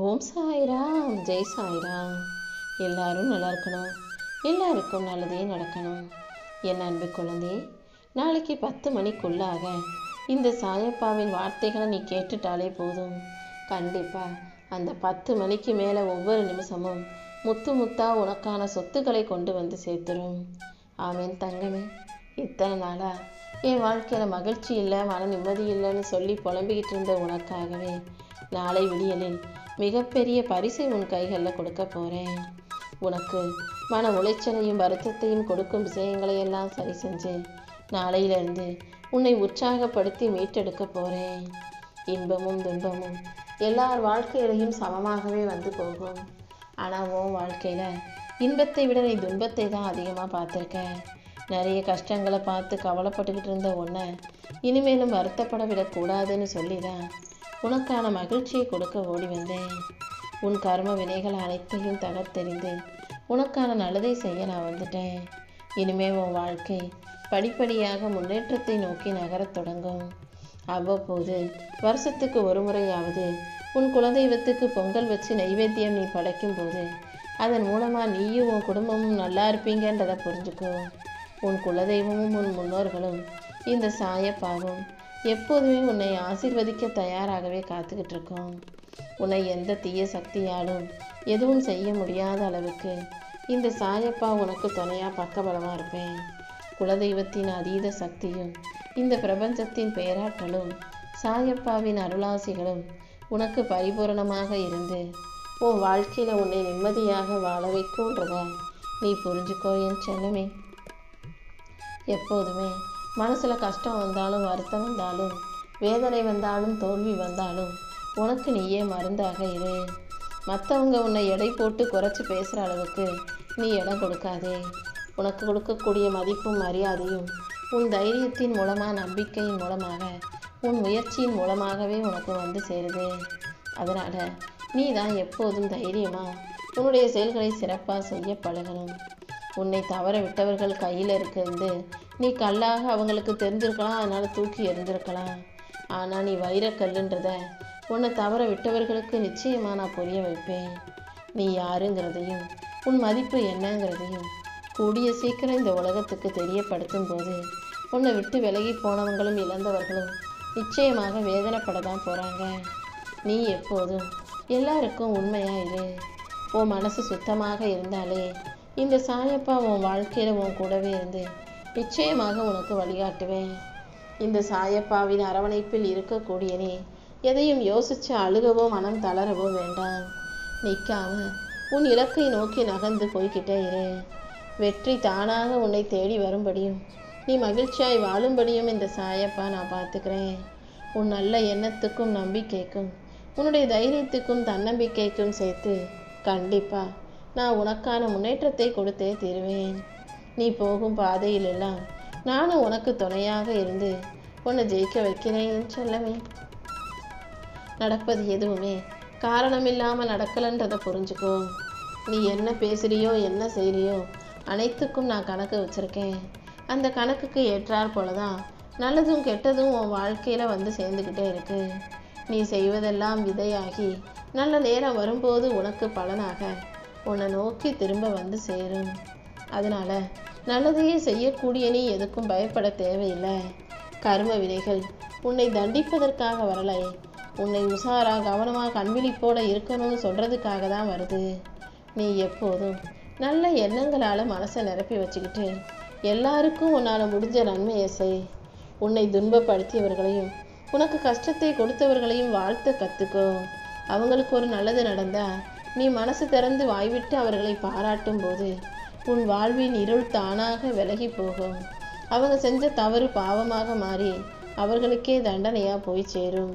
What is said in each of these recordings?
ஓம் சாய்ராம், ஜெய் சாய்ராம். எல்லாரும் நல்லா இருக்கணும், எல்லாருக்கும் நல்லதே நடக்கணும். என் அன்பு குழந்தை, நாளைக்கு 10 மணிக்குள்ளாக இந்த சாயப்பாவின் வார்த்தைகளை நீ கேட்டுட்டாலே போதும். கண்டிப்பா அந்த 10 மணிக்கு மேலே ஒவ்வொரு நிமிஷமும் முத்து முத்தா உனக்கான சொத்துக்களை கொண்டு வந்து சேர்த்துரும். ஆமீன் தங்கமே. இத்தனை நாளா என் வாழ்க்கையில் மகிழ்ச்சி இல்லை, மன நிம்மதி இல்லைன்னு சொல்லி புலம்பிக்கிட்டு இருந்த உனக்காகவே நாளை விடியலில் மிகப்பெரிய பரிசை உன் கைகளில் கொடுக்க போகிறேன். உனக்கு மன உளைச்சலையும் வருத்தத்தையும் கொடுக்கும் விஷயங்களை எல்லாம் சரி செஞ்சு நாளையிலிருந்து உன்னை உற்சாகப்படுத்தி மீட்டெடுக்க போகிறேன். இன்பமும் துன்பமும் எல்லார் வாழ்க்கையிலையும் சமமாகவே வந்து போகும். ஆனால் உன் வாழ்க்கையில் இன்பத்தை விட நீ துன்பத்தை தான் அதிகமாக பார்த்துருக்க. நிறைய கஷ்டங்களை பார்த்து கவலைப்பட்டுக்கிட்டு இருந்த உன்னை இனிமேலும் வருத்தப்பட விடக்கூடாதுன்னு சொல்லி தான் உனக்கான மகிழ்ச்சியை கொடுக்க ஓடி வந்தேன். உன் கர்ம வினைகள் அனைத்தையும் தகர்த்தெறிந்து உனக்கான நல்லதை செய்ய நான் வந்துட்டேன். இனிமே உன் வாழ்க்கை படிப்படியாக முன்னேற்றத்தை நோக்கி நகரத் தொடங்கும். அவ்வப்போது வருஷத்துக்கு ஒரு முறையாவது உன் குலதெய்வத்துக்கு பொங்கல் வச்சு நைவேத்தியம் நீ படைக்கும் போது அதன் மூலமாக நீயும் உன் குடும்பமும் நல்லா இருப்பீங்கன்றதை புரிஞ்சுக்கோ. உன் குலதெய்வமும் உன் முன்னோர்களும் இந்த சாயப்பாவும் எப்போதுமே உன்னை ஆசீர்வதிக்க தயாராகவே காத்துக்கிட்டு இருக்கோம். உன்னை எந்த தீய சக்தியாலும் எதுவும் செய்ய முடியாத அளவுக்கு இந்த சாயப்பா உனக்கு துணையாக பக்கபலமாக இருப்பேன். குலதெய்வத்தின் அதீத சக்தியும் இந்த பிரபஞ்சத்தின் பேராற்றலும் சாயப்பாவின் அருளாசிகளும் உனக்கு பரிபூரணமாக இருந்து உன் வாழ்க்கையில் உன்னை நிம்மதியாக வாழ வைக்கும்ன்றத நீ புரிஞ்சுக்கோ என் செல்லமே. எப்போதுமே மனசில் கஷ்டம் வந்தாலும் வருத்தம் வந்தாலும் வேதனை வந்தாலும் தோல்வி வந்தாலும் உனக்கு நீயே மருந்தாக இரு. மற்றவங்க உன்னை எடை போட்டு குறைச்சி பேசுகிற அளவுக்கு நீ இடம் கொடுக்காதே. உனக்கு கொடுக்கக்கூடிய மதிப்பும் மரியாதையும் உன் தைரியத்தின் மூலமாக, நம்பிக்கையின் மூலமாக, உன் முயற்சியின் மூலமாகவே உனக்கு வந்து சேருது. அதனால் நீ தான் எப்போதும் தைரியமாக உன்னுடைய செயல்களை சிறப்பாக செய்ய பழகணும். உன்னை தவற விட்டவர்கள் கையில் இருக்கிறது நீ கல்லாக அவங்களுக்கு தெரிஞ்சிருக்கலாம், அதனால் தூக்கி எறிஞ்சிருக்கலாம். ஆனால் நீ வைரக்கல்லுன்றத உன்னை தவற விட்டவர்களுக்கு நிச்சயமாக நான் புரிய வைப்பேன். நீ யாருங்கிறதையும் உன் மதிப்பு என்னங்கிறதையும் கூடிய சீக்கிரம் இந்த உலகத்துக்கு தெரியப்படுத்தும் போது உன்னை விட்டு விலகி போனவங்களும் இழந்தவர்களும் நிச்சயமாக வேதனைப்பட தான் போகிறாங்க. நீ எப்போதும் எல்லாருக்கும் உண்மையாக இரு. உன் மனசு சுத்தமாக இருந்தாலே இந்த சாயப்பா உன் வாழ்க்கையில் உன் கூடவே இருந்து நிச்சயமாக உனக்கு வழிகாட்டுவேன். இந்த சாயப்பாவின் அரவணைப்பில் இருக்கக்கூடிய நீ எதையும் யோசித்து அழுகவோ மனம் தளரவோ வேண்டாம். நிற்காம உன் இலக்கை நோக்கி நகர்ந்து போய்கிட்டே இரு. வெற்றி தானாக உன்னை தேடி வரும்படியும் நீ மகிழ்ச்சியாய் வாழும்படியும் இந்த சாயப்பா நான் பார்த்துக்கிறேன். உன் நல்ல எண்ணத்துக்கும் நம்பிக்கைக்கும் உன்னுடைய தைரியத்துக்கும் தன்னம்பிக்கைக்கும் சேர்த்து கண்டிப்பாக நான் உனக்கான முன்னேற்றத்தை கொடுத்தே தீருவேன். நீ போகும் பாதையிலெல்லாம் நானும் உனக்கு துணையாக இருந்து உன்னை ஜெயிக்க வைக்கிறேன் சொல்லவே. நடப்பது எதுவுமே காரணமில்லாமல் நடக்கலைன்றதை புரிஞ்சுக்கோ. நீ என்ன பேசுகிறியோ என்ன செய்கிறியோ அனைத்துக்கும் நான் கணக்கு வச்சுருக்கேன். அந்த கணக்குக்கு ஏற்றாற் போல தான் நல்லதும் கெட்டதும் உன் வாழ்க்கையில் வந்து சேர்ந்துக்கிட்டே இருக்கு. நீ செய்வதெல்லாம் விதையாகி நல்ல நேரம் வரும்போது உனக்கு பலனாக உன்னை நோக்கி திரும்ப வந்து சேரும். அதனால் நல்லதையே செய்யக்கூடிய நீ எதுக்கும் பயப்பட தேவையில்லை. கர்ம வினைகள் உன்னை தண்டிப்பதற்காக வரலை, உன்னை உஷாராக கவனமாக கண்விழிப்போட இருக்கணும்னு சொல்கிறதுக்காக தான் வருது. நீ எப்போதும் நல்ல எண்ணங்களால் மனசை நிரப்பி வச்சுக்கிட்டு எல்லாருக்கும் உன்னால் முடிஞ்ச நன்மையை செய். உன்னை துன்பப்படுத்தியவர்களையும் உனக்கு கஷ்டத்தை கொடுத்தவர்களையும் வாழ்த்த கற்றுக்கோ. அவங்களுக்கு ஒரு நல்லது நடந்தால் நீ மனசு திறந்து வாய்விட்டு அவர்களை பாராட்டும் போது உன் வாழ்வின் இருள் தானாக விலகி போகும். அவங்க செஞ்ச தவறு பாவமாக மாறி அவர்களுக்கே தண்டனையாக போய் சேரும்.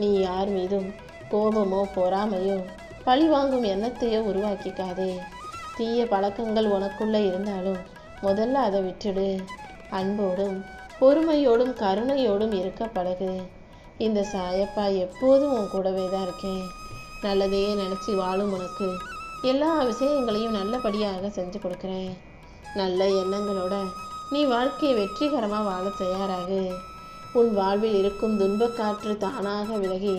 நீ யார் மீதும் கோபமோ பொறாமையோ பழி வாங்கும் எண்ணத்தையோ உருவாக்கிக்காதே. தீய பழக்கங்கள் உனக்குள்ளே இருந்தாலும் முதல்ல அதை விட்டுடு. அன்போடும் பொறுமையோடும் கருணையோடும் இருக்க பழகு. இந்த சாயப்பா எப்போதும் உன் கூடவே தான் இருக்கேன். நல்லதையே நினச்சி வாழும் உனக்கு எல்லா விஷயங்களையும் நல்லபடியாக செஞ்சு கொடுக்குறேன். நல்ல எண்ணங்களோட நீ வாழ்க்கையை வெற்றிகரமாக வாழ தயாராகு. உன் வாழ்வில் இருக்கும் துன்பக்காற்று தானாக விலகி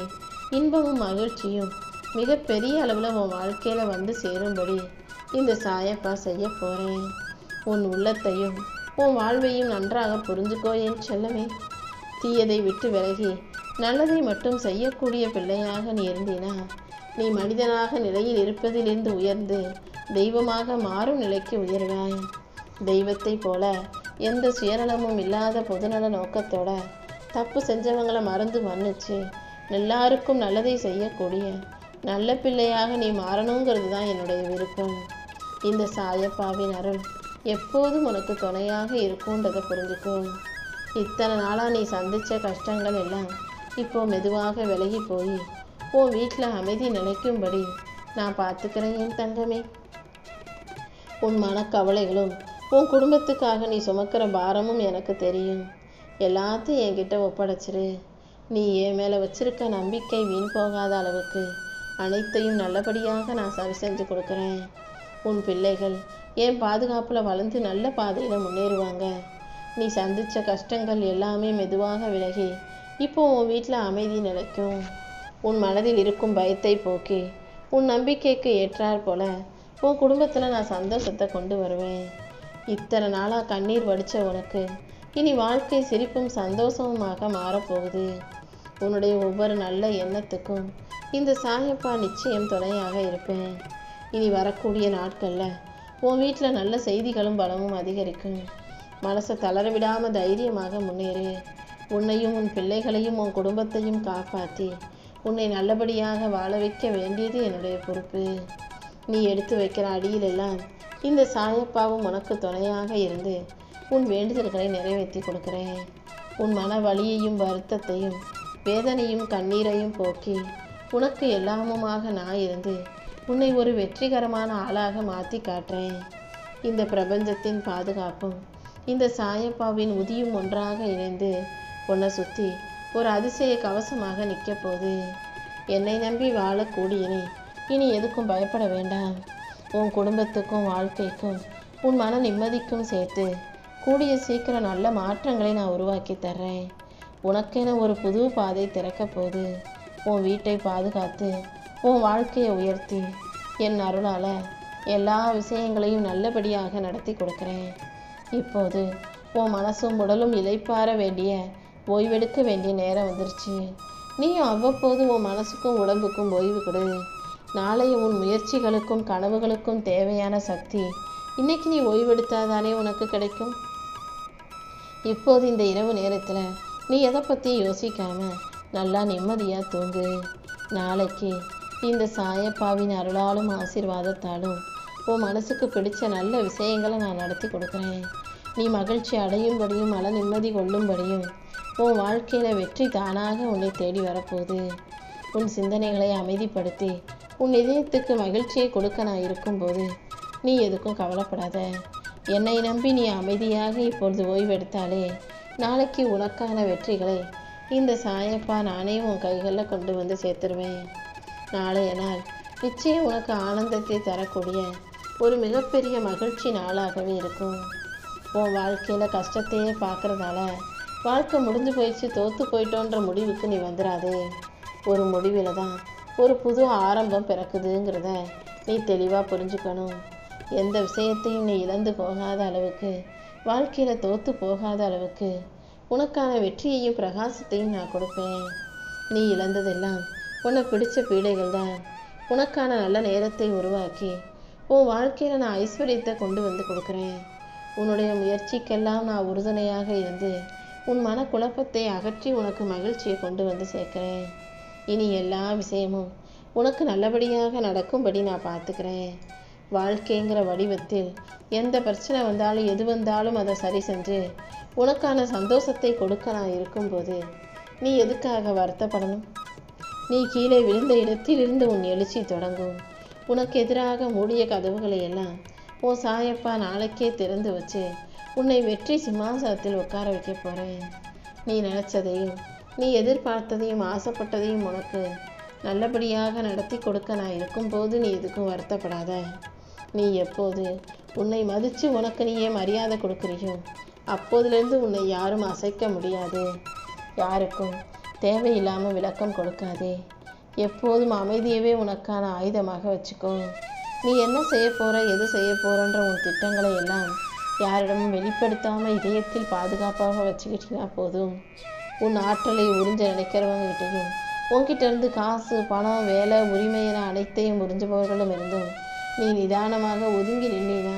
இன்பமும் மகிழ்ச்சியும் மிகப்பெரிய அளவில் உன் வாழ்க்கையில் வந்து சேரும்படி இந்த சாயப்பா செய்ய போகிறேன். உன் உள்ளத்தையும் உன் வாழ்வையும் நன்றாக புரிஞ்சுக்கோ என் செல்லமே. தீயதை விட்டு விலகி நல்லதை மட்டும் செய்யக்கூடிய பிள்ளையாக நீ இருந்தினா நீ மனிதனாக நிலையில் இருப்பதிலிருந்து உயர்ந்து தெய்வமாக மாறும் நிலைக்கு உயர்வாய். தெய்வத்தை போல எந்த சுயநலமும் இல்லாத பொதுநல நோக்கத்தோட தப்பு செஞ்சவங்களை மறந்து மன்னிச்சு எல்லாருக்கும் நல்லதை செய்யக்கூடிய நல்ல பிள்ளையாக நீ மாறணுங்கிறது தான் என்னுடைய விருப்பம். இந்த சாயப்பாவின் அருள் எப்போதும் உனக்கு துணையாக இருக்கும்ன்றதை புரிஞ்சுக்கோ. இத்தனை நாளாக நீ சந்தித்த கஷ்டங்கள் எல்லாம் இப்போ மெதுவாக விலகி போய் உன் வீட்டில் அமைதி நிலைக்கும்படி நான் பார்த்துக்கிறேன் என் தங்கமே. உன் மனக்கவலைகளும் உன் குடும்பத்துக்காக நீ சுமக்கிற பாரமும் எனக்கு தெரியும். எல்லாத்தையும் என்கிட்ட ஒப்படைச்சிரு. நீ என் மேலே வச்சிருக்க நம்பிக்கை வீண் போகாத அளவுக்கு அனைத்தையும் நல்லபடியாக நான் சரி செஞ்சு கொடுக்குறேன். உன் பிள்ளைகள் என் பாதுகாப்பில் வளர்ந்து நல்ல பாதையில் முன்னேறுவாங்க. நீ சந்தித்த கஷ்டங்கள் எல்லாமே மெதுவாக விலகி இப்போ உன் வீட்டில் அமைதி நிலைக்கும். உன் மனதில் இருக்கும் பயத்தை போக்கி உன் நம்பிக்கைக்கு ஏற்றாற் போல உன் குடும்பத்தில் நான் சந்தோஷத்தை கொண்டு வருவேன். இத்தனை நாளாக கண்ணீர் வடித்த உனக்கு இனி வாழ்க்கை சிரிப்பும் சந்தோஷமுமாக மாறப்போகுது. உன்னுடைய ஒவ்வொரு நல்ல எண்ணத்துக்கும் இந்த சாயப்பா நிச்சயம் துணையாக இருப்பேன். இனி வரக்கூடிய நாட்களில் உன் வீட்டில் நல்ல செய்திகளும் பலமும் அதிகரிக்கும். மனசை தளர விடாமல் தைரியமாக முன்னேறு. உன்னையும் உன் பிள்ளைகளையும் உன் குடும்பத்தையும் காப்பாற்றி உன்னை நல்லபடியாக வாழ வைக்க வேண்டியது என்னுடைய பொறுப்பு. நீ எடுத்து வைக்கிற அடியிலெல்லாம் இந்த சாயப்பாவும் உனக்கு துணையாக இருந்து உன் வேண்டுதல்களை நிறைவேற்றி கொடுக்குறேன். உன் மன வலியையும் வருத்தத்தையும் வேதனையும் கண்ணீரையும் போக்கி உனக்கு எல்லாமுமாக நான் இருந்து உன்னை ஒரு வெற்றிகரமான ஆளாக மாற்றி காட்டுறேன். இந்த பிரபஞ்சத்தின் பாதுகாப்பும் இந்த சாயப்பாவின் உதியும் ஒன்றாக இணைந்து உன்னை சுற்றி ஒரு அதிசய கவசமாக நிற்க போகுது. என்னை நம்பி வாழக்கூடிய நீ இனி எதுக்கும் பயப்பட வேண்டாம். உன் குடும்பத்துக்கும் வாழ்க்கைக்கும் உன் மன நிம்மதிக்கும் சேர்த்து கூடிய சீக்கிரம் நல்ல மாற்றங்களை நான் உருவாக்கி தர்றேன். உனக்கென ஒரு புது பாதை திறக்க போகுது. உன் வீட்டை பாதுகாத்து உன் வாழ்க்கையை உயர்த்தி என் அருளால் எல்லா விஷயங்களையும் நல்லபடியாக நடத்தி கொடுக்குறேன். இப்போது உன் மனசும் உடலும் இளைப்பாற வேண்டிய ஓய்வெடுக்க வேண்டிய நேரம் வந்துருச்சு. நீயும் அவ்வப்போது உன் மனசுக்கும் உடம்புக்கும் ஓய்வு கொடு. நாளைய உன் முயற்சிகளுக்கும் கனவுகளுக்கும் தேவையான சக்தி இன்னைக்கு நீ ஓய்வெடுத்தாதானே உனக்கு கிடைக்கும். இப்போது இந்த இரவு நேரத்தில் நீ எதை பற்றி யோசிக்காம நல்லா நிம்மதியாக தூங்கு. நாளைக்கு இந்த சாயப்பாவின் அருளாலும் ஆசீர்வாதத்தாலும் உன் மனசுக்கு பிடிச்ச நல்ல விஷயங்களை நான் நடத்தி கொடுக்குறேன். நீ மகிழ்ச்சி அடையும்படியும் மன நிம்மதி கொள்ளும்படியும் உன் வாழ்க்கையில் வெற்றி தானாக உன்னை தேடி வரப்போகுது. உன் சிந்தனைகளை அமைதிப்படுத்தி உன் இதயத்துக்கு மகிழ்ச்சியை கொடுக்க நான் இருக்கும்போது நீ எதுக்கும் கவலைப்படாத. என்னை நம்பி நீ அமைதியாக இப்பொழுது ஓய்வெடுத்தாலே நாளைக்கு உனக்கான வெற்றிகளை இந்த சாயப்பா நானே உன் கைகளில் கொண்டு வந்து சேர்த்துருவேன். நாளைய நாள் நிச்சயம் உனக்கு ஆனந்தத்தை தரக்கூடிய ஒரு மிகப்பெரிய மகிழ்ச்சி நாளாகவே இருக்கும். உன் வாழ்க்கையில் கஷ்டத்தையே பார்க்குறதால வாழ்க்கை முடிஞ்சு போயிடுச்சு தோற்று போயிட்டோன்ற முடிவுக்கு நீ வந்துடாதே. ஒரு முடிவில் தான் ஒரு புது ஆரம்பம் பிறக்குதுங்கிறத நீ தெளிவாக புரிஞ்சுக்கணும். எந்த விஷயத்தையும் நீ இழந்து போகாத அளவுக்கு வாழ்க்கையில் தோற்று போகாத அளவுக்கு உனக்கான வெற்றியையும் பிரகாசத்தையும் நான் கொடுப்பேன். நீ இழந்ததெல்லாம் உன்னை பிடிச்ச பீடைகள் தான். உனக்கான நல்ல நேரத்தை உருவாக்கி உன் வாழ்க்கையில் நான் ஐஸ்வர்யத்தை கொண்டு வந்து கொடுக்குறேன். உன்னுடைய முயற்சிக்கெல்லாம் நான் உறுதுணையாக இருந்து உன் மனக்குழப்பத்தை அகற்றி உனக்கு மகிழ்ச்சியை கொண்டு வந்து சேர்க்கிறேன். இனி எல்லா விஷயமும் உனக்கு நல்லபடியாக நடக்கும்படி நான் பார்த்துக்கிறேன். வாழ்க்கைங்கிற வடிவத்தில் எந்த பிரச்சனை வந்தாலும் எது வந்தாலும் அதை சரி செஞ்சு உனக்கான சந்தோஷத்தை கொடுக்க நான் இருக்கும்போது நீ எதுக்காக வருத்தப்படணும்? நீ கீழே விழுந்த இடத்திலிருந்து உன் எழுச்சி தொடங்கும். உனக்கு எதிராக மூடிய கதவுகளை எல்லாம் உன் சாயப்பா நாளைக்கே திறந்து வச்சு உன்னை வெற்றி சிம்மாசனத்தில் உட்கார வைக்க போகிறேன். நீ நினச்சதையும் நீ எதிர்பார்த்ததையும் ஆசைப்பட்டதையும் உனக்கு நல்லபடியாக நடத்தி கொடுக்க நான் இருக்கும்போது நீ எதுக்கும் வருத்தப்படாத. நீ எப்போது உன்னை மதித்து உனக்கு நீயே மரியாதை கொடுக்குறியோ அப்போதிலிருந்து உன்னை யாரும் அசைக்க முடியாது. யாருக்கும் தேவையில்லாமல் விளக்கம் கொடுக்காதே. எப்போதும் அமைதியவே உனக்கான ஆயுதமாக வச்சுக்கோ. நீ என்ன செய்ய போற, எது செய்ய போறன்ற உன் திட்டங்களை எல்லாம் யாரிடமும் வெளிப்படுத்தாம இதயத்தில் பாதுகாப்பாக வச்சுக்கிட்டீங்கன்னா போதும். உன் ஆற்றலை உறிஞ்ச நினைக்கிறவங்ககிட்டையும், உன்கிட்ட இருந்து காசு, பணம், வேலை, உரிமை என அனைத்தையும் உறிஞ்சுபவர்களும் இருந்தும் நீ நிதானமாக ஒதுங்கி நின்னா